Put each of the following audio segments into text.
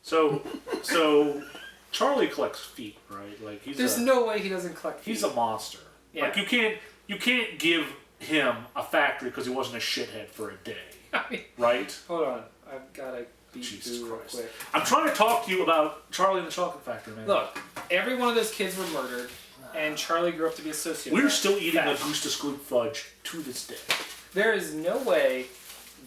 So Charlie collects feet, right? Like There's no way he doesn't collect feet. He's a monster. Yeah. Like you can't give him a factory because he wasn't a shithead for a day, right? Hold on, I've gotta beat you real quick. I'm trying to talk to you about Charlie and the Chocolate Factory, man. Look, every one of those kids were murdered, and Charlie grew up to be a sociopath. We're still eating Augustus Gloop fudge to this day. There is no way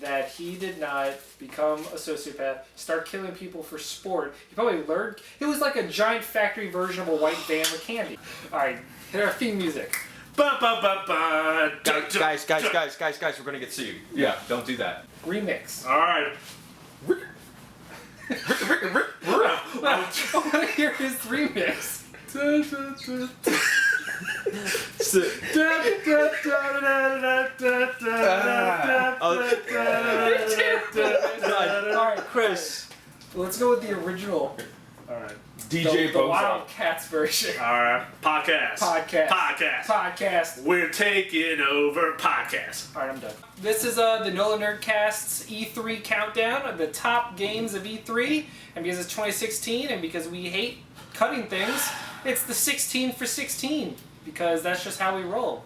that he did not become a sociopath, start killing people for sport. He probably learned. It was like a giant factory version of a white van with candy. All right, hit our theme music. Guys, we're gonna get sued. Yeah, don't do that. Remix. All right. I want to hear his remix. Alright, Chris. Let's go with the original. Alright. DJ the Wildcats version. Alright. Podcast. We're taking over podcast. Alright, I'm done. This is the NOLAnerdcast's E3 countdown of the top games of E3. And because it's 2016 and because we hate cutting things, it's the 16 for 16. Because that's just how we roll.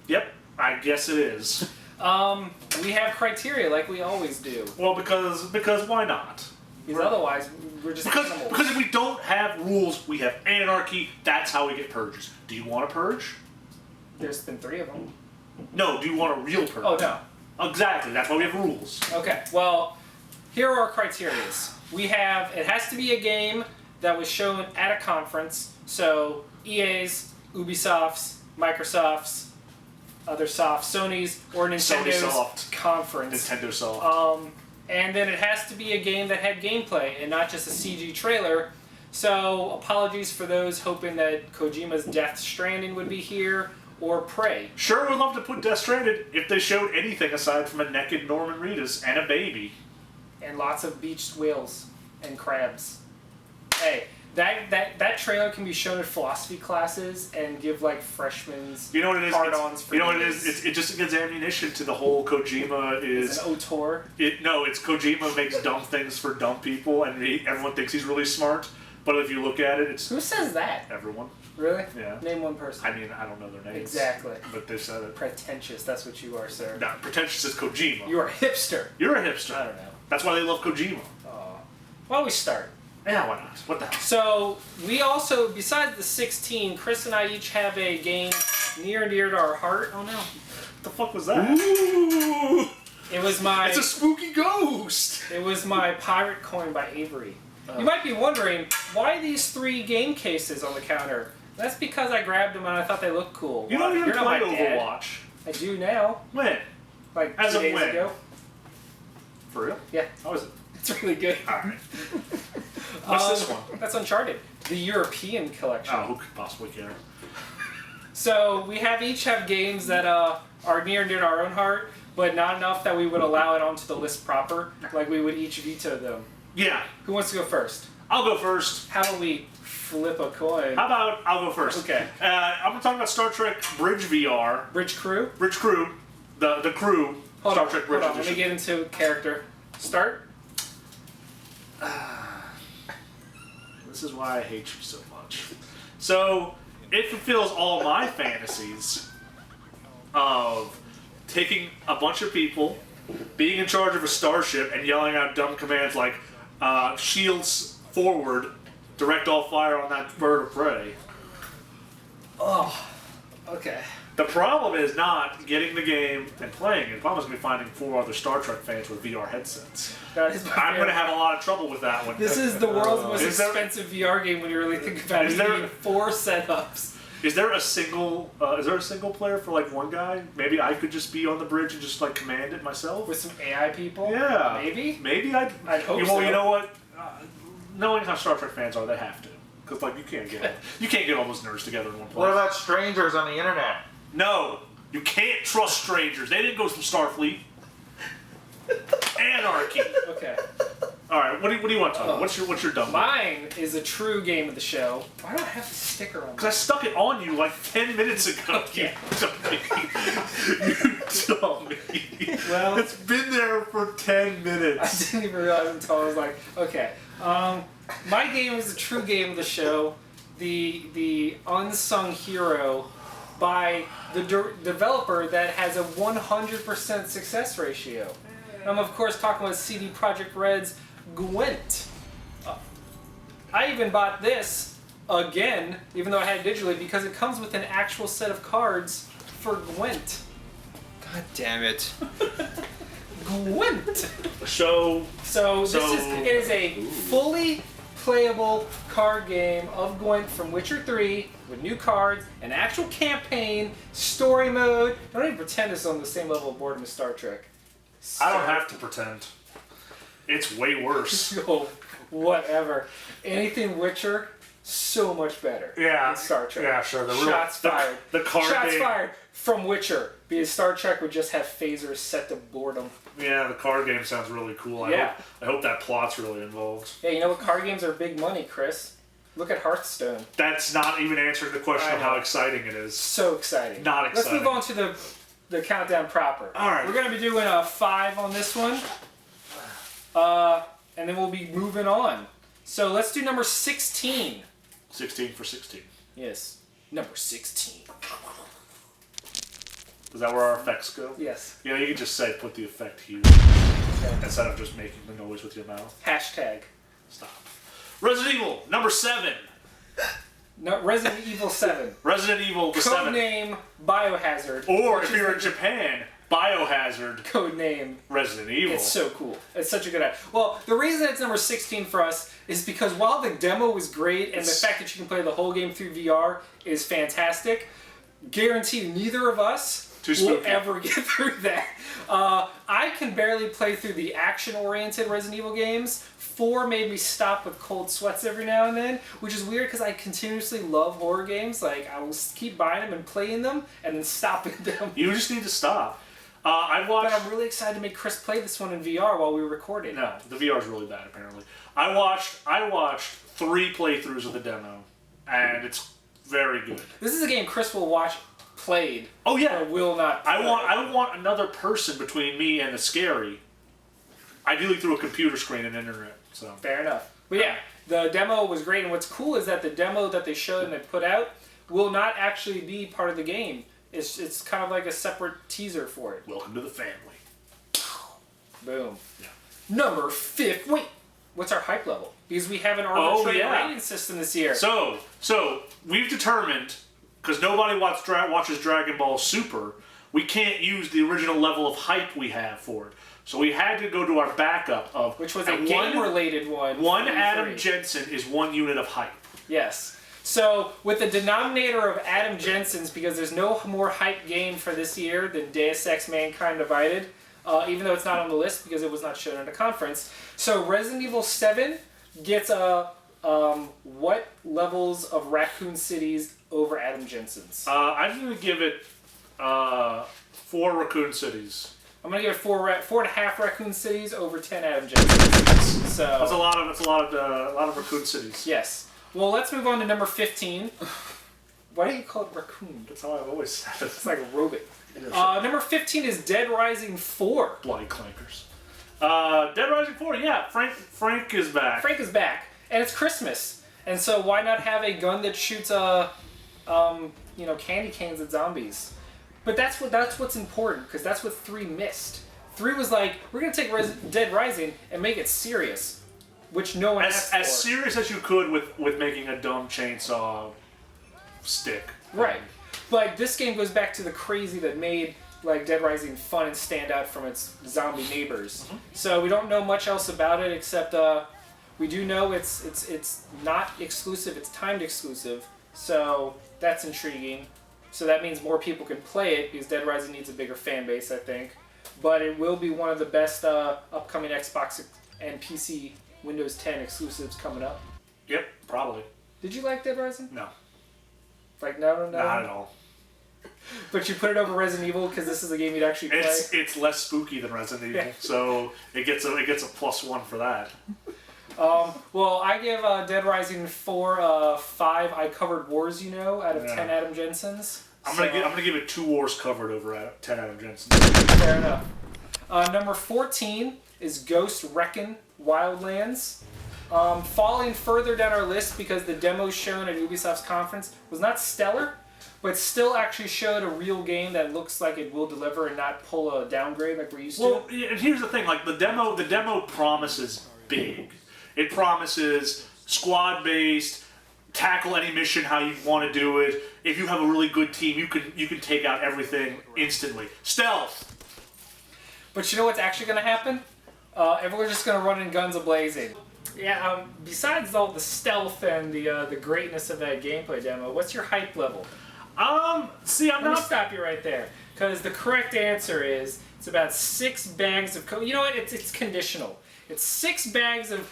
Yep, I guess it is. We have criteria like we always do. Well, because why not? Because otherwise, we're just animals. Because if we don't have rules, we have anarchy. That's how we get purges. Do you want a purge? There's been 3 of them. No, do you want a real purge? Oh, no. Exactly, that's why we have rules. Okay, well, here are our criteria. It has to be a game that was shown at a conference. So, EA's, Ubisoft's, Microsoft's, other soft, Sony's, or Nintendo's conference. Nintendo Soft. And then it has to be a game that had gameplay and not just a CG trailer. So apologies for those hoping that Kojima's Death Stranding would be here, or Prey. Sure would love to put Death Stranding if they showed anything aside from a naked Norman Reedus and a baby. And lots of beached whales and crabs. Hey. That trailer can be shown at philosophy classes and give like freshmen's hard-ons for you know what it is? It just gives ammunition to the whole Kojima is... It's an auteur? It's Kojima makes dumb things for dumb people and everyone thinks he's really smart. But if you look at it, it's... Who says that? Everyone. Really? Yeah. Name one person. I mean, I don't know their names. Exactly. But they said it. Pretentious, that's what you are, sir. No, pretentious is Kojima. You're a hipster. You're a hipster. I don't know. That's why they love Kojima. Why don't we start? Yeah, why not? What the hell? So, we also, besides the 16, Chris and I each have a game near and dear to our heart. Oh no. What the fuck was that? Ooh! It was my... It's a spooky ghost! It was my Pirate Coin by Avery. You might be wondering, why these 3 game cases on the counter? That's because I grabbed them and I thought they looked cool. You don't even play Overwatch. Overwatch. I do now. When? Like As 2 of days when? ago. For real? Yeah. How is it? It's really good. Alright. What's this one? That's Uncharted. The European collection. Oh, who could possibly care? So we each have games that are near and dear to our own heart, but not enough that we would allow it onto the list proper. Like we would each veto them. Yeah. Who wants to go first? I'll go first. How about we flip a coin? How about I'll go first? Okay. I'm gonna talk about Star Trek Bridge VR. Bridge Crew? Bridge Crew. The crew. Star Trek Bridge Hold on, let Edition. me get into character. Start. This is why I hate you so much. So, it fulfills all my fantasies of taking a bunch of people, being in charge of a starship, and yelling out dumb commands like, shields forward, direct all fire on that bird of prey. Oh, okay. The problem is not getting the game and playing it. The problem is going to be finding 4 other Star Trek fans with VR headsets. That is I'm going to have a lot of trouble with that one. This is the world's most expensive VR game when you really think about it. You need 4 setups. Is there a single player for like one guy? Maybe I could just be on the bridge and just like command it myself With some AI people? Yeah, Maybe I'd hope so. Well, you know what? Knowing how Star Trek fans are, they have to, because like you can't get all those nerds together in one place. What about strangers on the internet? No, you can't trust strangers. They didn't go from Starfleet. Anarchy. Okay. All right, what do you want to talk about? What's your dumb one? Mine is a true game of the show. Why do I have the sticker on? Because I stuck it on you like 10 minutes ago. Yeah. You dummy. Well, it's been there for 10 minutes. I didn't even realize until I was like, okay. My game is the true game of the show, the unsung hero by the developer that has a 100% success ratio. I'm of course talking about CD Projekt Red's Gwent. I even bought this again, even though I had it digitally, because it comes with an actual set of cards for Gwent. God damn it. Gwent! So It is a fully playable card game of Gwent from Witcher 3 with new cards, an actual campaign, story mode. Don't even pretend it's on the same level of boredom as Star Trek. I don't have to pretend. It's way worse. Oh, whatever. Anything Witcher, so much better than Star Trek. Yeah, sure. Shots fired. The card Shots game. fired from Witcher. Because Star Trek would just have phasers set to boredom. Yeah, the card game sounds really cool. Yeah. I hope that plot's really involved. Yeah, you know what? Card games are big money, Chris. Look at Hearthstone. That's not even answering the question I of how know. exciting it is. So exciting. Not exciting. Let's move on to the countdown proper. All right. We're going to be doing a 5 on this one. And then we'll be moving on. So let's do number 16. 16 for 16. Yes. Number 16. Is that where our effects go? Yes. You know, you can just say put the effect here Okay. instead of just making the noise with your mouth. Hashtag. Stop. Resident Evil, number 7. No, Resident Evil 7. Resident Evil the 7. Codename Biohazard. Or which if is you're the in Japan, Biohazard codename. Resident Evil. It's so cool. It's such a good idea. Well, the reason it's number 16 for us is because while the demo was great and the fact that you can play the whole game through VR is fantastic, guarantee neither of us will ever get through that. I can barely play through the action-oriented Resident Evil games. 4 made me stop with cold sweats every now and then, which is weird because I continuously love horror games. Like, I will keep buying them and playing them and then stopping them. You just need to stop. But I'm really excited to make Chris play this one in VR while we were recording. No, the VR's really bad apparently. I watched 3 playthroughs of the demo, and it's very good. This is a game Chris will watch played. Oh yeah, But will not play. I want another person between me and the scary. Ideally through a computer screen and internet. So Fair enough. But yeah, the demo was great, and what's cool is that the demo that they showed and they put out will not actually be part of the game. It's kind of like a separate teaser for it. welcome to the family. Boom. Yeah. Number 5. Wait, what's our hype level? Because we have an arbitrary yeah. rating system this year. So we've determined, because nobody watches Dragon Ball Super, we can't use the original level of hype we have for it. So we had to go to our backup of which was a game-related one. One for Adam E3. Jensen is 1 unit of hype. Yes. So, with the denominator of Adam Jensen's, because there's no more hype game for this year than Deus Ex Mankind Divided, even though it's not on the list because it was not shown at a conference. So, Resident Evil 7 gets what levels of Raccoon Cities over Adam Jensen's? I'm going to give it 4 Raccoon Cities. I'm gonna give it 4.5 Raccoon Cities over 10 Adam Jensen's. So That's a lot of Raccoon Cities. yes. Well, let's move on to number 15. Why do you call it Raccoon? That's how I've always said it. It's like a robot. Number 15 is Dead Rising 4. Bloody clankers. Dead Rising 4, yeah. Frank is back. Frank is back, and it's Christmas, and so why not have a gun that shoots candy canes at zombies? But that's what's important, because that's what 3 missed. 3 was like, we're gonna take Dead Rising and make it serious, which no one asked for. As serious as you could with making a dumb chainsaw stick. Right. But this game goes back to the crazy that made like Dead Rising fun and stand out from its zombie neighbors. Mm-hmm. So we don't know much else about it except we do know it's not exclusive, it's timed exclusive. So that's intriguing. So that means more people can play it because Dead Rising needs a bigger fan base, I think. But it will be one of the best upcoming Xbox and PC Windows 10 exclusives coming up. Yep, probably. Did you like Dead Rising? No. Like no. Not at all. But you put it over Resident Evil because this is a game you'd actually play. It's less spooky than Resident Evil, Yeah. so it gets a +1 for that. Well, I give Dead Rising 4 5 I covered wars, out of 10 Adam Jensen's. I'm gonna give it 2 wars covered over 10 Adam Jensen. Fair enough. Number 14 is Ghost Recon Wildlands. Falling further down our list because the demo shown at Ubisoft's conference was not stellar, but still actually showed a real game that looks like it will deliver and not pull a downgrade like we're used to. Well, and here's the thing: like the demo promises big. It promises squad-based, tackle any mission how you want to do it. If you have a really good team, you can take out everything instantly. Stealth. But you know what's actually going to happen? Everyone's just going to run in guns a-blazing. Yeah. Besides all the stealth and the greatness of that gameplay demo, what's your hype level? See, I'm Let me not. stop you right there, because the correct answer is it's about 6 bags of you know what? It's conditional. It's 6 bags of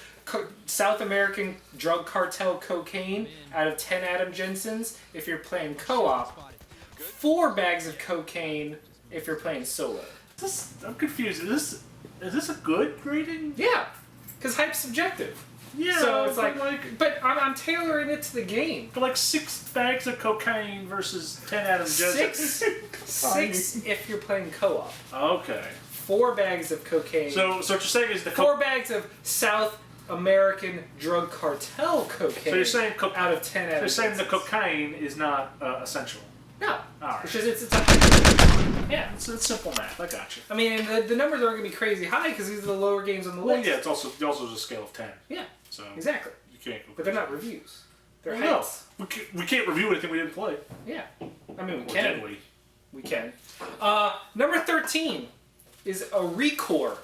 South American drug cartel cocaine out of 10 Adam Jensens if you're playing co-op. 4 bags of cocaine if you're playing solo. I'm confused. Is this a good rating? Yeah, because hype's subjective. Yeah. So it's but I'm tailoring it to the game. But like 6 bags of cocaine versus 10 Adam Jensens. 6 if you're playing co-op. Okay. 4 bags of cocaine. So what you're saying is 4 bags of South American drug cartel cocaine. So you're saying out of 10 You're Adam saying the Jensens. cocaine is not essential. No. Alright. It's just it's yeah. It's simple math. I got you. I mean, the numbers aren't going to be crazy high because these are the lower games on the Well, list. yeah. It's also just a scale of 10. Yeah. So Exactly. you can't. Go But they're not reviews. They're no. hypes. We can't review anything we didn't play. Yeah. I mean, we Or can. did we? We can. Number 13 is a recore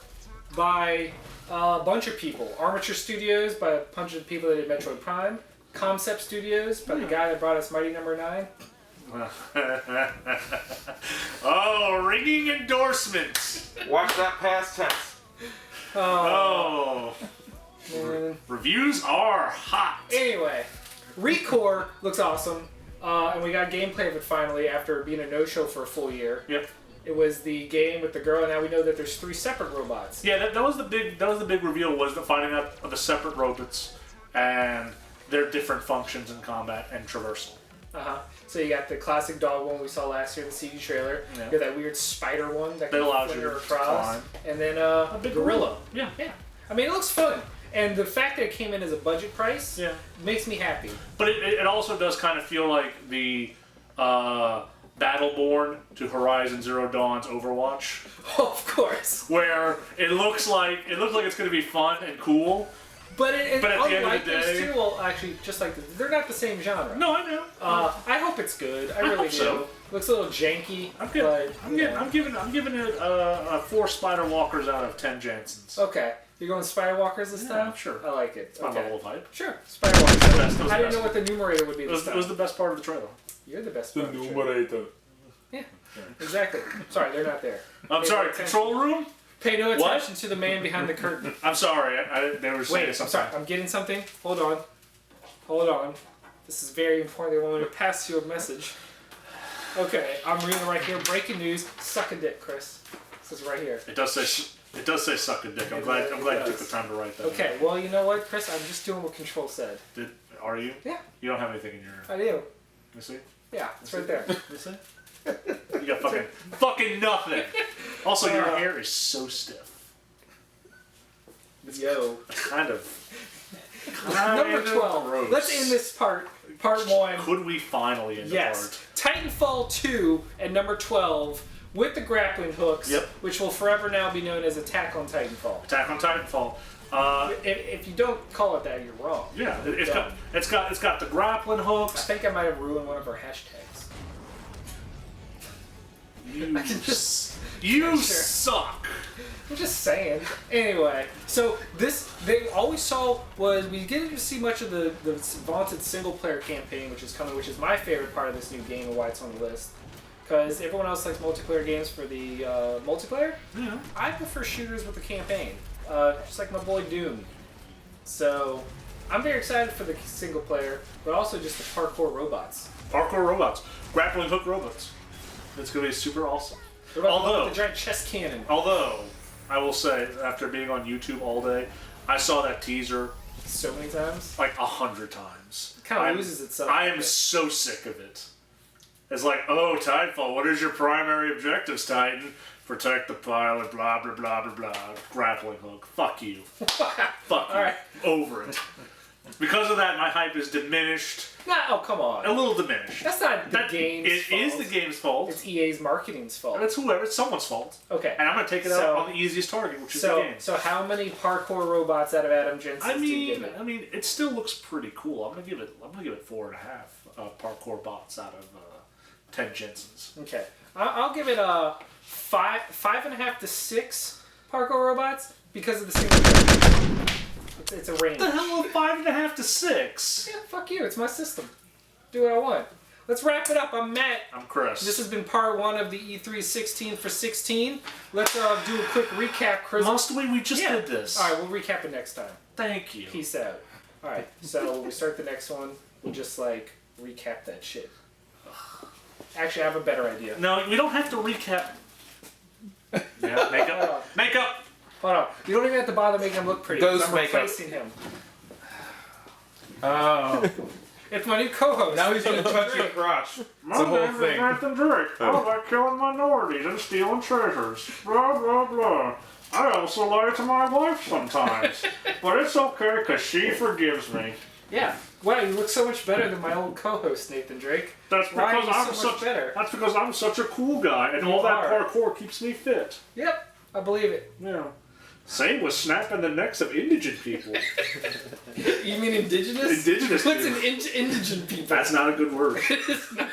by a bunch of people. Armature Studios by a bunch of people that did Metroid Prime. Concept Studios by the guy that brought us Mighty Number 9. Oh, ringing endorsements. Watch that past tense. Oh. Man. Reviews are hot. Anyway, Recore looks awesome. And we got gameplay of it finally after being a no-show for a full year. Yep. It was the game with the girl, and now we know that there's 3 separate robots. Yeah, that was the big reveal, was the finding out of the separate robots and their different functions in combat and traversal. So you got the classic dog one we saw last year in the CD trailer. Yeah. You got that weird spider one that That allows can you flitter to across. climb. And then a big gorilla. Yeah. Yeah. I mean, it looks fun. And the fact that it came in as a budget price makes me happy. But it also does kind of feel like the Battleborn to Horizon Zero Dawn's Overwatch, Oh, of course. where it looks like it's going to be fun and cool. But But at the end of the unlike those day- two, well, actually, just like they're not the same genre. No, I know. I hope it's good. I really hope do. so. Looks a little janky. I'm giving it 4 Spider Walkers out of 10 Jensens. Okay. You're going Spider Walkers this time? Sure. I like it. It's my level of hype. Sure. Spider Walkers. best- it was I the didn't know best. what the numerator would be It this was, time. it was the best part of the trailer. You're the best part of the trailer. Yeah. Exactly. Sorry, they're not there. I'm Pay sorry, no attention. control room? Pay no What? attention to the man behind the curtain. I'm sorry, they were saying Wait, I'm something. sorry. I'm getting something. Hold on. Hold on. This is very important. They want me to pass you a message. Okay, I'm reading right here. Breaking news. Suck a dick, Chris. This is right here. It does say suck a dick. I'm glad you took the time to write that. Okay, well, you know what, Chris? I'm just doing what Control said. Are you? Yeah. You don't have anything in your... I do. You see? Yeah, it's right there. You see? You got fucking nothing. Also, your hair is so stiff. Yo. Kind of Number 12. gross. Let's end this part 1. Could we finally end Yes. the part? Titanfall 2 at number 12 with the grappling hooks, Yep. which will forever now be known as Attack on Titanfall. Attack on Titanfall. If you don't call it that, you're wrong. Yeah, it's got the grappling I hooks. think I might have ruined one of our hashtags. You Sure. suck. I'm just saying. Anyway, so all we saw was we didn't get to see much of the vaunted single player campaign, which is coming, which is my favorite part of this new game and why it's on the list. Because everyone else likes multiplayer games for the multiplayer. Yeah. I prefer shooters with the campaign, just like my boy Doom. So I'm very excited for the single player, but also just the parkour robots. Parkour robots, grappling hook robots. It's gonna be super awesome. What about the one Although- with the giant chest cannon? Although, I will say, after being on YouTube all day, I saw that teaser So many times. like 100 times. It kind of loses itself. I am so sick of it. It's like, oh, Titanfall, what is your primary objectives, Titan? Protect the pilot, blah, blah, blah, blah, blah. Grappling hook. Fuck you. Fuck you. Alright. Over it. Because of that, my hype is diminished. Oh, come on. A little diminished. That's not the game's fault. It is the game's fault. It's EA's marketing's fault. It's whoever. It's someone's fault. Okay. And I'm going to take it out on the easiest target, which is the game. So how many parkour robots out of Adam Jensen do you give it? I mean, it still looks pretty cool. I'm gonna give it 4.5 parkour bots out of 10 Jensens. Okay. I'll give it a 5.5 to 6 parkour robots because of the single player. It's a range. What the hell, 5.5 to 6? Yeah, fuck you. It's my system. Do what I want. Let's wrap it up. I'm Matt. I'm Chris. This has been part 1 of the E3 16 for 16. Let's do a quick recap, Chris. Must we? We just did this. Alright, we'll recap it next time. Thank you. Peace out. Alright, so when we start the next one, we'll just recap that shit. Actually, I have a better idea. No, we don't have to recap. Yeah, makeup. Makeup! Hold on. You don't even have to bother making him look pretty. Ghost I'm makeup. replacing him. Oh. It's my new co-host. Now he's gonna touch your crotch. My the whole name is thing. Nathan Drake. I like killing minorities and stealing treasures. Blah, blah, blah. I also lie to my wife sometimes. But it's okay, because she forgives me. Yeah. Wow, you look so much better than my old co-host, Nathan Drake. That's Why because are you so much better? That's because I'm such a cool guy, and You all that are. parkour keeps me fit. Yep, I believe it. Yeah. Same with snapping the necks of indigent people. You mean indigenous? Indigenous What's people. an indigent people? That's not a good word. It's not.